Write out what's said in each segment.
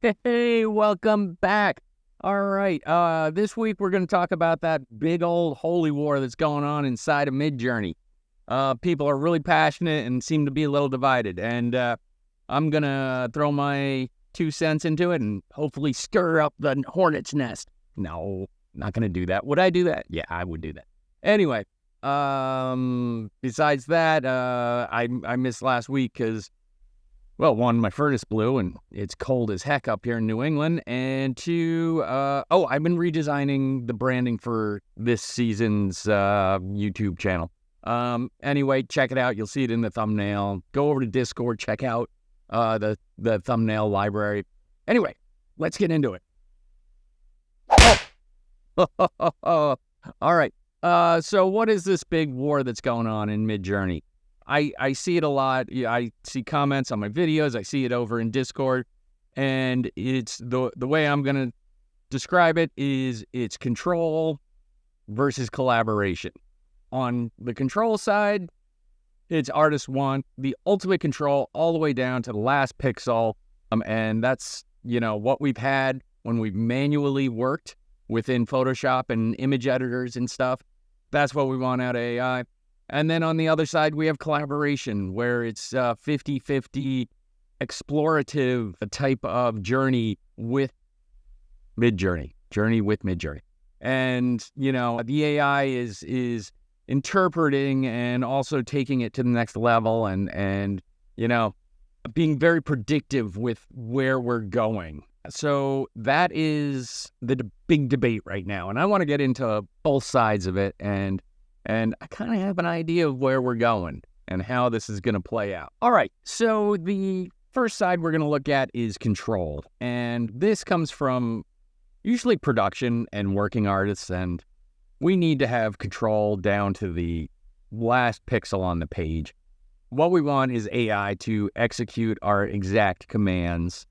Hey, welcome back. All right. This week we're going to talk about that big old holy war that's going on inside of Midjourney. People are really passionate and seem to be a little divided, and I'm going to throw my 2 cents into it and hopefully stir up the hornet's nest. No, not going to do that. Would I do that? Yeah, I would do that. Anyway, besides that, I missed last week because, well, one, my furnace blew and it's cold as heck up here in New England. And two, I've been redesigning the branding for this season's YouTube channel. Anyway, check it out. You'll see it in the thumbnail. Go over to Discord, check out the thumbnail library. Anyway, let's get into it. All right. So what is this big war that's going on in Midjourney? I see it a lot. I see comments on my videos. I see it over in Discord. And it's the way I'm going to describe it is it's control versus collaboration. On the control side, it's artists want the ultimate control all the way down to the last pixel. And that's, what we've had when we've manually worked within Photoshop and image editors and stuff. That's what we want out of AI. And then on the other side, we have collaboration, where it's 50-50 explorative type of journey with Midjourney. And, the AI is interpreting and also taking it to the next level and being very predictive with where we're going. So that is the big debate right now. And I want to get into both sides of it and I kind of have an idea of where we're going and how this is going to play out. All right, so the first side we're going to look at is control. And this comes from usually production and working artists, and we need to have control down to the last pixel on the page. What we want is AI to execute our exact commands,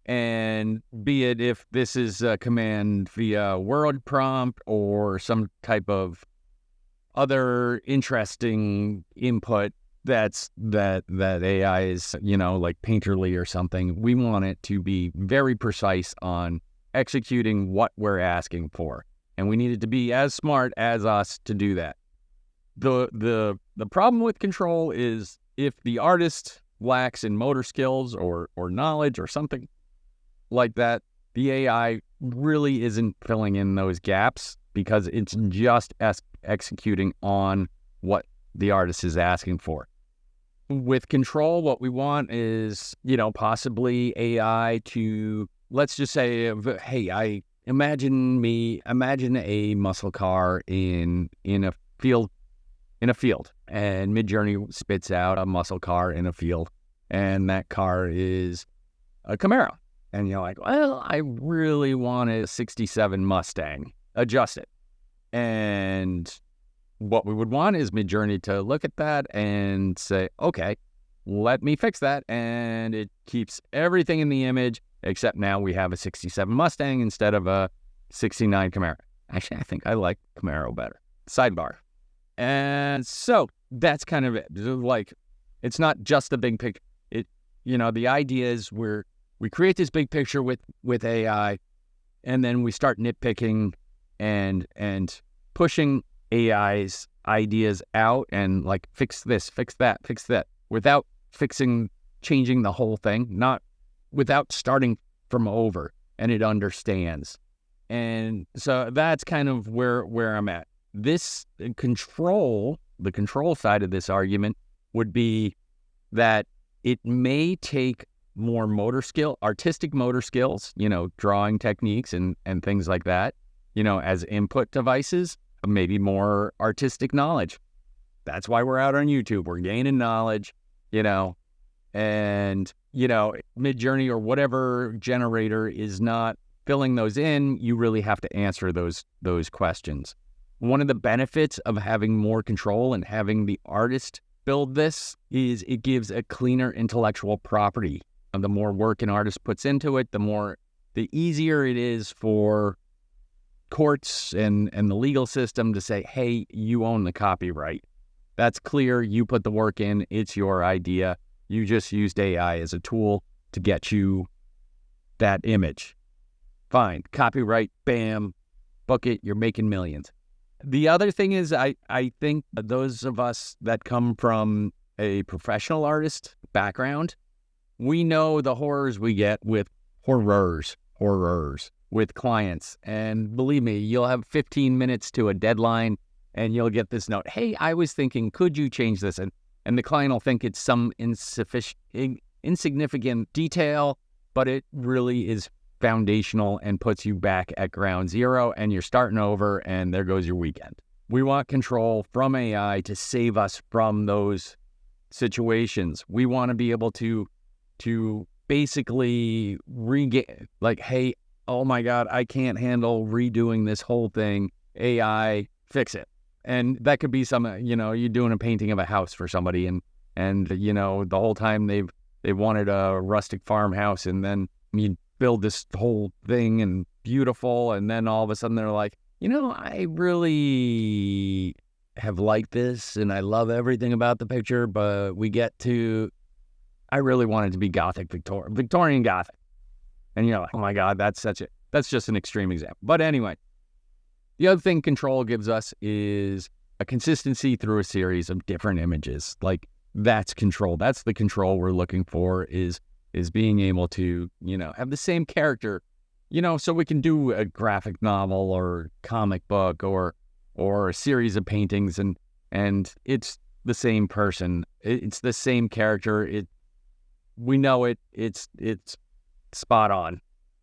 and be it if this is a command via word prompt or some type of other interesting input that AI is, like Painterly or something. We want it to be very precise on executing what we're asking for. And we need it to be as smart as us to do that. The problem with control is if the artist lacks in motor skills or knowledge or something like that, the AI really isn't filling in those gaps because it's just executing on what the artist is asking for. With control, what we want is, possibly AI to, let's just say, hey, I imagine a muscle car in a field, and Midjourney spits out a muscle car in a field, and that car is a Camaro. And you're like, well, I really want a 67 Mustang. Adjust it. And what we would want is Midjourney to look at that and say, okay, let me fix that. And it keeps everything in the image, except now we have a 67 Mustang instead of a 69 Camaro. Actually, I think I like Camaro better. Sidebar. And so that's kind of it. Like, it's not just a big picture. The idea is we create this big picture with AI, and then we start nitpicking and pushing AI's ideas out and like fix this, fix that, without changing the whole thing, not without starting from over, and it understands. And so that's kind of where I'm at. This the control side of this argument would be that it may take more artistic motor skills, drawing techniques and things like that, as input devices, maybe more artistic knowledge. That's why we're out on YouTube. We're gaining knowledge, and, Midjourney or whatever generator is not filling those in. You really have to answer those questions. One of the benefits of having more control and having the artist build this is it gives a cleaner intellectual property. And the more work an artist puts into it, the easier it is for courts and the legal system to say, hey, you own the copyright. That's clear. You put the work in. It's your idea. You just used AI as a tool to get you that image. Fine. Copyright, bam, book it, you're making millions. The other thing is I think those of us that come from a professional artist background, we know the horrors we get with horrors with clients. And believe me, you'll have 15 minutes to a deadline and you'll get this note. Hey, I was thinking, could you change this? And the client will think it's some insignificant detail, but it really is foundational and puts you back at ground zero and you're starting over and there goes your weekend. We want control from AI to save us from those situations. We want to be able to basically regain, like, hey, oh my God, I can't handle redoing this whole thing. AI, fix it. And that could be you're doing a painting of a house for somebody and the whole time they wanted a rustic farmhouse, and then you build this whole thing and beautiful, and then all of a sudden they're like, I really have liked this and I love everything about the picture, but I really want it to be Gothic Victorian Gothic. And you're like, oh my God, that's just an extreme example. But anyway, the other thing control gives us is a consistency through a series of different images. Like, that's control. That's the control we're looking for, is being able to, have the same character, so we can do a graphic novel or comic book or a series of paintings and it's the same person. It's the same character. We know it's spot on.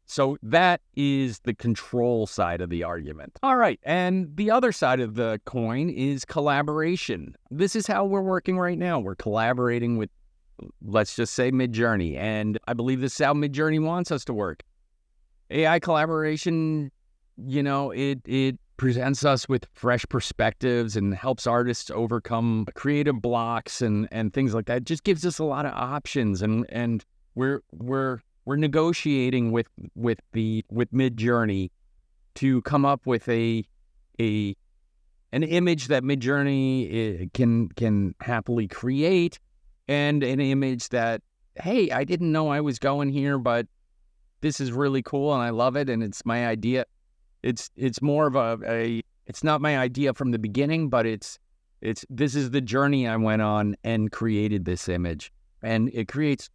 So that is the control side of the argument. All right. And the other side of the coin is collaboration. This is how we're working right now. We're collaborating with, let's just say, Midjourney. And I believe this is how Midjourney wants us to work. AI collaboration, it presents us with fresh perspectives and helps artists overcome creative blocks and things like that. It just gives us a lot of options. And we're negotiating with Midjourney to come up with an image that Midjourney can happily create, and an image that, hey, I didn't know I was going here, but this is really cool and I love it and it's my idea. It's more of it's not my idea from the beginning, but this is the journey I went on and created this image, and it creates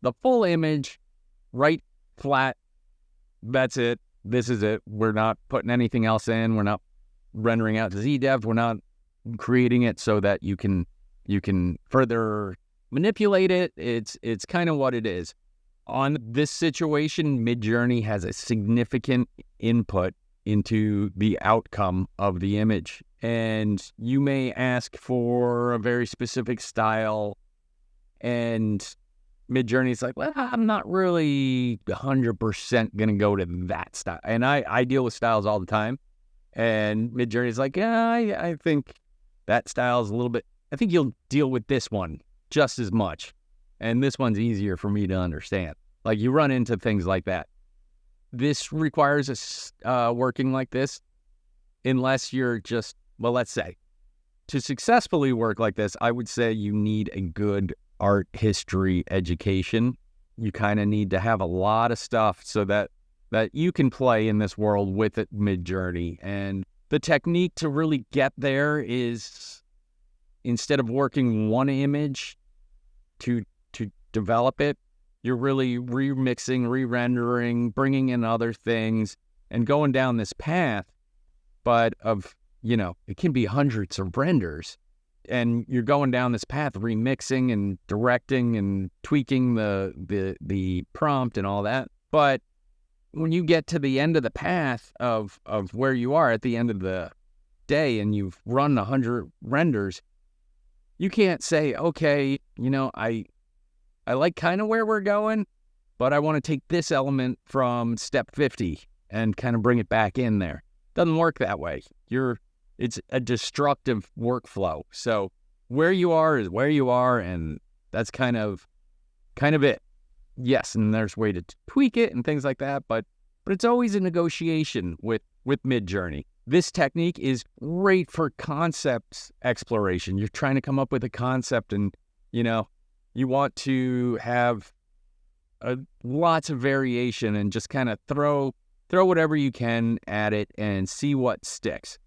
the full image. Right, flat, that's it. This is it. We're not putting anything else in. We're not rendering out to ZDev. We're not creating it so that you can further manipulate it. It's kind of what it is. On this situation, Midjourney has a significant input into the outcome of the image. And you may ask for a very specific style, and Midjourney's like, well, I'm not really 100% going to go to that style. And I deal with styles all the time. And Midjourney's like, yeah, I think that style's a little bit, I think you'll deal with this one just as much. And this one's easier for me to understand. Like, you run into things like that. This requires us working like this unless you're just, well, let's say, to successfully work like this, I would say you need a good art history education. You kind of need to have a lot of stuff so that you can play in this world with it, Midjourney. And the technique to really get there is, instead of working one image to develop it, you're really remixing, re-rendering, bringing in other things and going down this path, but it can be hundreds of renders. And you're going down this path, remixing and directing and tweaking the prompt and all that. But when you get to the end of the path of where you are at the end of the day and you've run 100 renders, you can't say, okay, I like kind of where we're going, but I want to take this element from step 50 and kind of bring it back in there. Doesn't work that way. It's a destructive workflow. So where you are is where you are, and that's kind of it. Yes, and there's a way to tweak it and things like that, but it's always a negotiation with Midjourney. This technique is great for concept exploration. You're trying to come up with a concept, and you want to have lots of variation and just kind of throw whatever you can at it and see what sticks.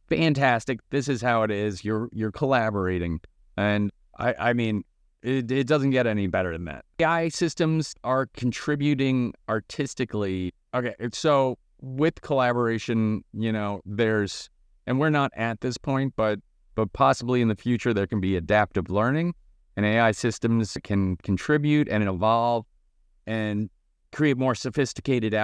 Fantastic. This is how it is. You're collaborating. And I mean, it doesn't get any better than that. AI systems are contributing artistically. Okay, so with collaboration, and we're not at this point, but possibly in the future there can be adaptive learning, and AI systems can contribute and evolve and create more sophisticated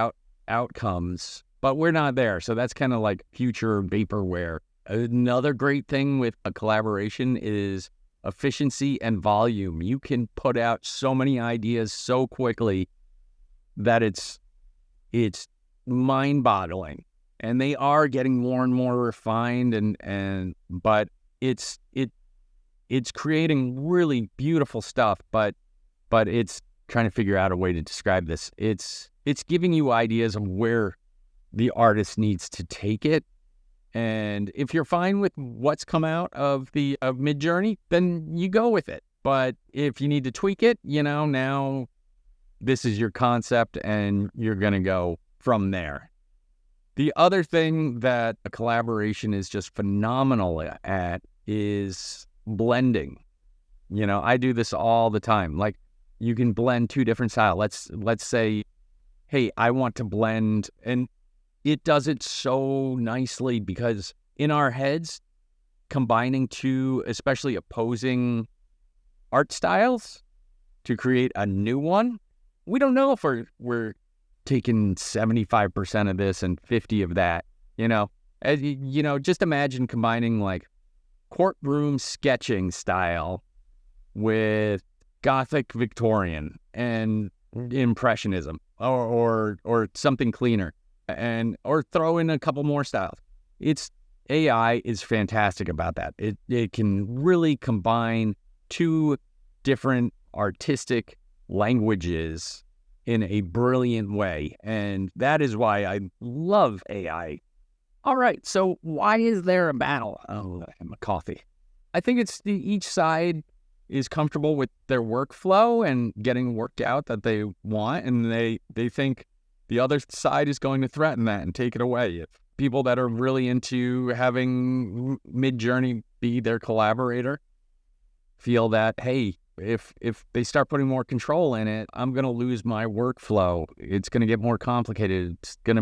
outcomes. But we're not there, so that's kind of like future vaporware. Another great thing with a collaboration is efficiency and volume. You can put out so many ideas so quickly that it's mind-boggling, and they are getting more and more refined, but it's creating really beautiful stuff, but it's trying to figure out a way to describe this. It's giving you ideas of where the artist needs to take it. And if you're fine with what's come out of Midjourney, then you go with it. But if you need to tweak it, now this is your concept and you're going to go from there. The other thing that a collaboration is just phenomenal at is blending. I do this all the time. Like, you can blend two different styles. Let's say, hey, I want to blend, and it does it so nicely because in our heads, combining two, especially opposing art styles to create a new one, we don't know if we're taking 75% of this and 50 of that. Just imagine combining like courtroom sketching style with Gothic Victorian and Impressionism or something cleaner. Or throw in a couple more styles. AI is fantastic about that. It can really combine two different artistic languages in a brilliant way, and that is why I love AI. All right, so why is there a battle? Oh, I'm a coffee. I think it's each side is comfortable with their workflow and getting worked out that they want, and they think the other side is going to threaten that and take it away. If people that are really into having Midjourney be their collaborator feel that, hey, if they start putting more control in it, I'm going to lose my workflow. It's going to get more complicated. It's going to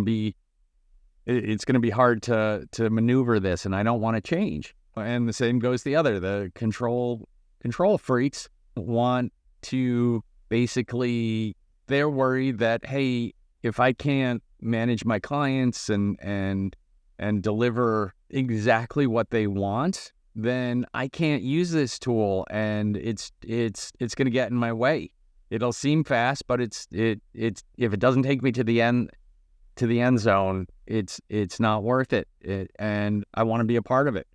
be hard to maneuver this, and I don't want to change. And the same goes the other. The control freaks want to basically, they're worried that, hey, if I can't manage my clients and deliver exactly what they want, then I can't use this tool, and it's going to get in my way. It'll seem fast, but it's if it doesn't take me to the end zone, it's not worth it. And I want to be a part of it.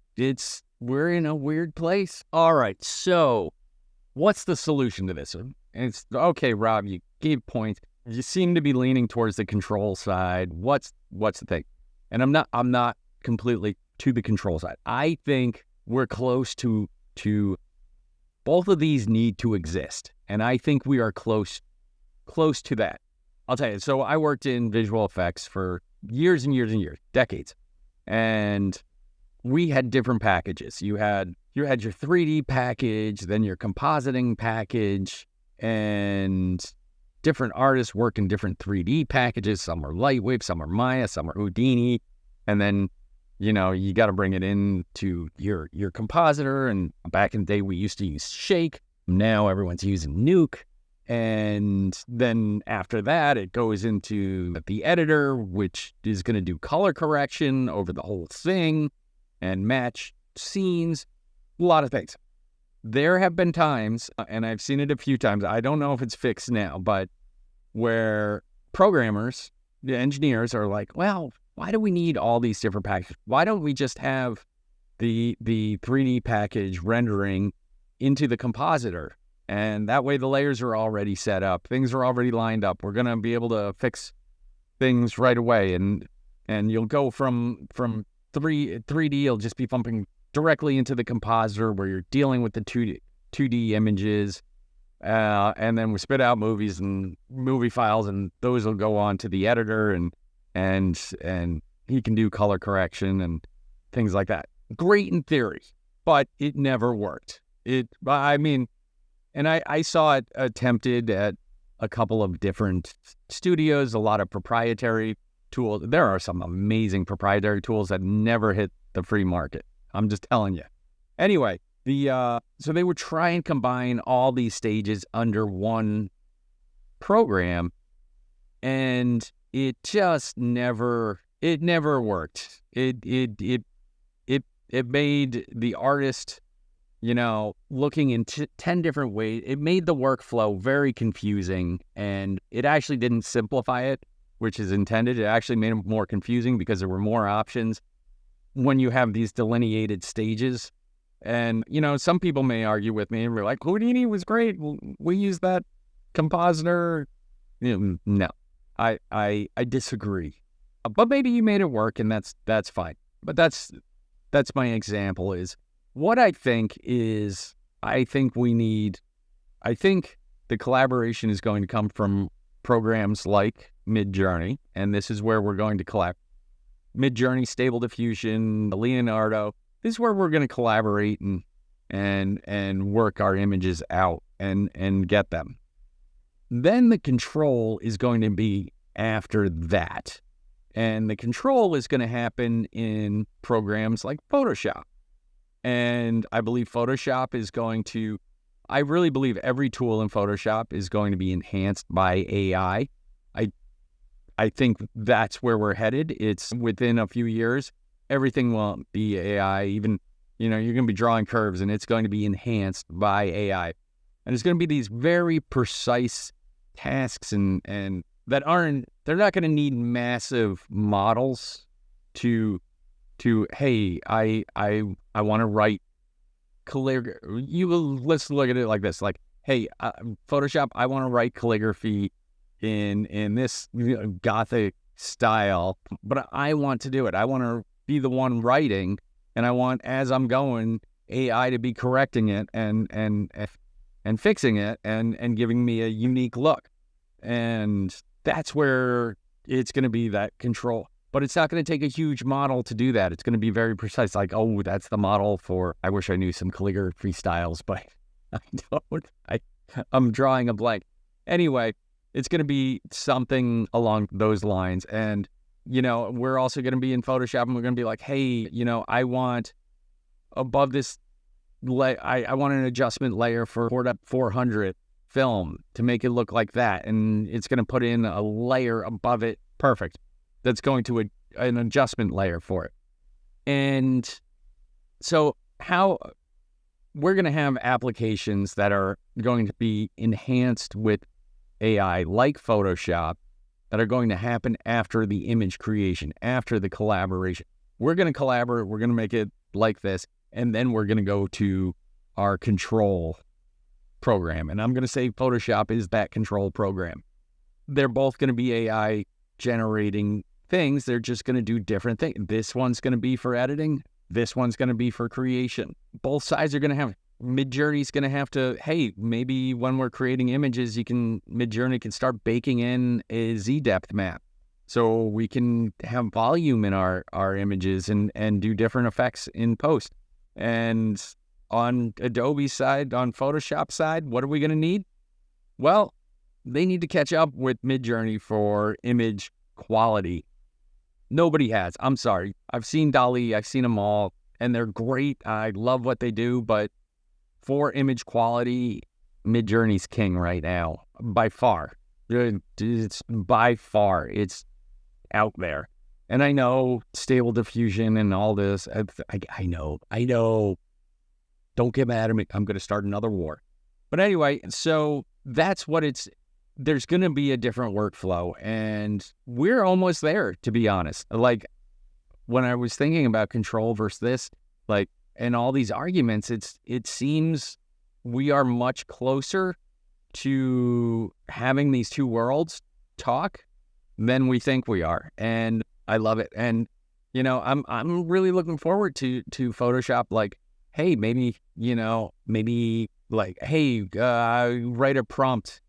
We're in a weird place. All right, so what's the solution to this? It's okay, Rob. You gave points. You seem to be leaning towards the control side. What's the thing? And I'm not completely to the control side. I think we're close to both of these need to exist. And I think we are close to that. I'll tell you. So I worked in visual effects for years and years and years, decades. And we had different packages. You had your 3D package, then your compositing package, and different artists work in different 3D packages. Some are Lightwave, some are Maya, some are Houdini. And then, you got to bring it into your compositor. And back in the day, we used to use Shake. Now everyone's using Nuke. And then after that, it goes into the editor, which is going to do color correction over the whole thing and match scenes, a lot of things. There have been times, and I've seen it a few times, I don't know if it's fixed now, but where programmers, the engineers are like, well, why do we need all these different packages? Why don't we just have the 3D package rendering into the compositor? And that way the layers are already set up. Things are already lined up. We're going to be able to fix things right away. And you'll go from 3D, you'll just be bumping directly into the compositor where you're dealing with the 2D images. And then we spit out movies and movie files, and those will go on to the editor, and he can do color correction and things like that. Great in theory, but it never worked. I mean, and I saw it attempted at a couple of different studios, a lot of proprietary tools. There are some amazing proprietary tools that never hit the free market. I'm just telling you. Anyway, so they would try and combine all these stages under one program, and it just never worked. It made the artist, looking in 10 different ways. It made the workflow very confusing, and it actually didn't simplify it, which is intended. It actually made it more confusing because there were more options when you have these delineated stages. And, some people may argue with me and be like, Houdini was great. We used that compositor. No, I disagree. But maybe you made it work, and that's fine. But that's my example. Is what I think is, I think the collaboration is going to come from programs like Midjourney, and this is where we're going to collab. Midjourney, Stable Diffusion, Leonardo. This is where we're going to collaborate and work our images out and get them. Then the control is going to be after that. And the control is going to happen in programs like Photoshop. And I believe I really believe every tool in Photoshop is going to be enhanced by AI. I think that's where we're headed. It's within a few years, everything will be AI. Even, you're going to be drawing curves, and it's going to be enhanced by AI. And it's going to be these very precise tasks and that they're not going to need massive models to hey, I want to write calligraphy. Let's look at it like this. Like, hey, Photoshop, I want to write calligraphy in this Gothic style, but I want to do it. I want to be the one writing, and I want, as I'm going, AI to be correcting it and fixing it and giving me a unique look. And that's where it's going to be that control. But it's not going to take a huge model to do that. It's going to be very precise. Like, oh, that's the model for, I wish I knew some calligraphy styles, but I don't. I'm drawing a blank. Anyway, it's going to be something along those lines. And, we're also going to be in Photoshop, and we're going to be like, hey, I want above this, I want an adjustment layer for 400 film to make it look like that. And it's going to put in a layer above it. Perfect. That's going to an adjustment layer for it. And so how we're going to have applications that are going to be enhanced with AI, like Photoshop, that are going to happen after the image creation, after the collaboration. We're going to collaborate. We're going to make it like this. And then we're going to go to our control program. And I'm going to say Photoshop is that control program. They're both going to be AI generating things. They're just going to do different things. This one's going to be for editing. This one's going to be for creation. Both sides are going to have, Midjourney's going to have to, hey, maybe when we're creating images, Midjourney can start baking in a Z-depth map. So we can have volume in our images and do different effects in post. And on Adobe's side, on Photoshop side, what are we going to need? Well, they need to catch up with Midjourney for image quality. Nobody has. I'm sorry. I've seen DALL-E. I've seen them all, and they're great. I love what they do, but for image quality, Midjourney's king right now, by far. It's by far. It's out there. And I know Stable Diffusion and all this. I know. Don't get mad at me. I'm going to start another war. But anyway, so that's what it's. There's going to be a different workflow, and we're almost there, to be honest. Like, when I was thinking about control versus this, like, and all these arguments, it seems we are much closer to having these two worlds talk than we think we are. And I love it. And, I'm really looking forward to Photoshop. Like, hey, maybe, maybe like, hey, write a prompt.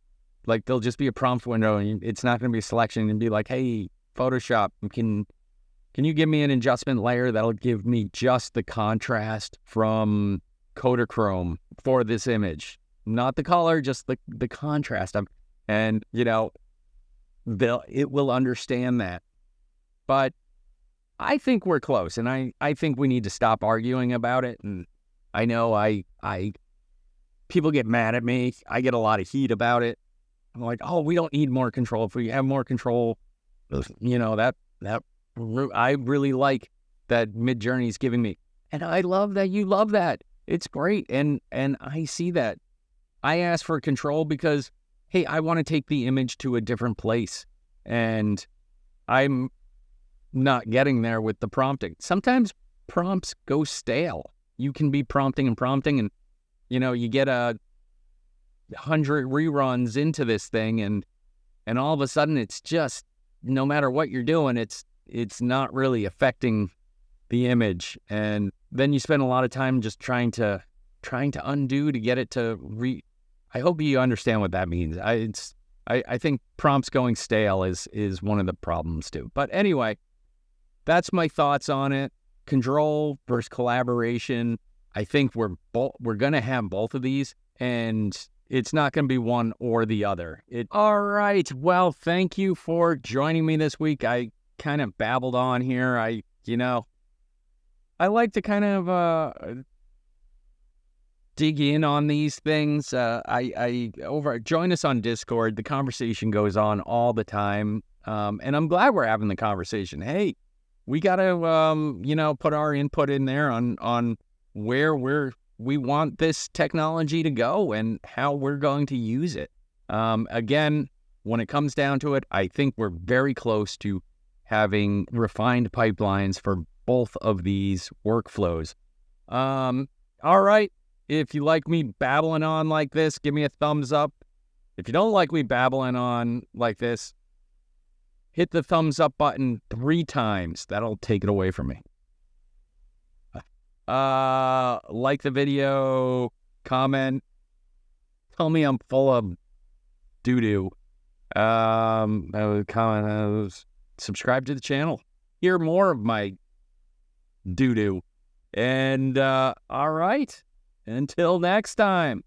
Like there'll just be a prompt window and it's not going to be a selection and be like, hey, Photoshop, can you give me an adjustment layer that'll give me just the contrast from Kodachrome for this image? Not the color, just the contrast. And, it will understand that. But I think we're close, and I think we need to stop arguing about it. And I know people get mad at me. I get a lot of heat about it. I'm like, oh, we don't need more control. If we have more control, that I really like that Midjourney is giving me. And I love that you love that. It's great. And I see that. I ask for control because, hey, I want to take the image to a different place. And I'm not getting there with the prompting. Sometimes prompts go stale. You can be prompting, and, you get 100 reruns into this thing, and all of a sudden it's just, no matter what you're doing, it's not really affecting the image. And then you spend a lot of time just trying to undo to get it to I hope you understand what that means. I think prompts going stale is one of the problems too. But anyway, that's my thoughts on it. Control versus collaboration. I think we're going to have both of these, and it's not going to be one or the other. All right. Well, thank you for joining me this week. I kind of babbled on here. I like to kind of dig in on these things. Join us on Discord. The conversation goes on all the time. And I'm glad we're having the conversation. Hey, we got to, put our input in there on where we want this technology to go and how we're going to use it. Again, when it comes down to it, I think we're very close to having refined pipelines for both of these workflows. All right. If you like me babbling on like this, give me a thumbs up. If you don't like me babbling on like this, hit the thumbs up button 3 times. That'll take it away from me. Like the video, comment, tell me I'm full of doo-doo. Comment, subscribe to the channel. Hear more of my doo-doo. And, all right. Until next time.